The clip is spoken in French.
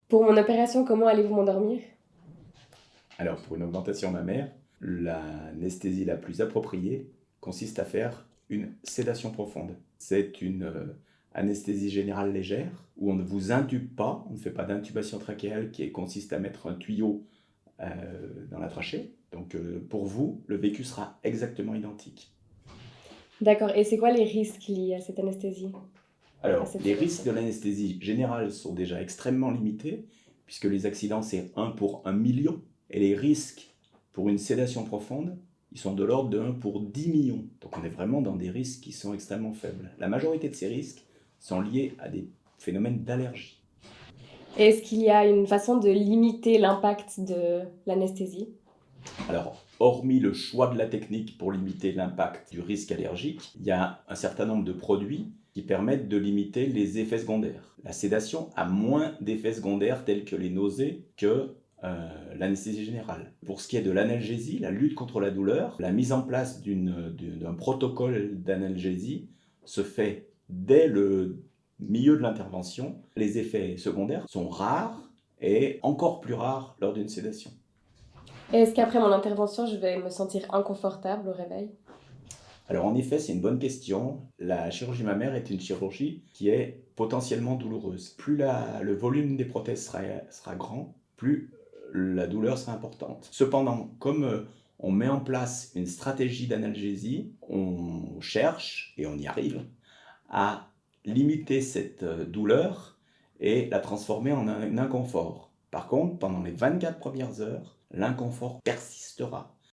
Pour mon opération, comment allez-vous m'endormir? Alors, pour une augmentation mammaire, l'anesthésie la plus appropriée consiste à faire une sédation profonde. C'est une anesthésie générale légère où on ne vous intube pas, on ne fait pas d'intubation trachéale qui consiste à mettre un tuyau dans la trachée. Donc, pour vous, le vécu sera exactement identique. D'accord, et c'est quoi les risques liés à cette anesthésie? À Alors, cette les risques sédation? de l'anesthésie générale sont déjà extrêmement limités, puisque les accidents, c'est 1 pour 1 million, et les risques pour une sédation profonde, ils sont de l'ordre de 1 pour 10 millions. Donc on est vraiment dans des risques qui sont extrêmement faibles. La majorité de ces risques sont liés à des phénomènes d'allergie. Et est-ce qu'il y a une façon de limiter l'impact de l'anesthésie? Alors, hormis le choix de la technique pour limiter l'impact du risque allergique, il y a un certain nombre de produits qui permettent de limiter les effets secondaires. La sédation a moins d'effets secondaires tels que les nausées que l'anesthésie générale. Pour ce qui est de l'analgésie, la lutte contre la douleur, la mise en place d'un protocole d'analgésie se fait dès le milieu de l'intervention. Les effets secondaires sont rares et encore plus rares lors d'une sédation. Et est-ce qu'après mon intervention, je vais me sentir inconfortable au réveil? Alors en effet, c'est une bonne question. La chirurgie mammaire est une chirurgie qui est potentiellement douloureuse. Plus le volume des prothèses sera grand, plus la douleur sera importante. Cependant, comme on met en place une stratégie d'analgésie, on cherche, et on y arrive, à limiter cette douleur et la transformer en un inconfort. Par contre, pendant les 24 premières heures, l'inconfort persistera.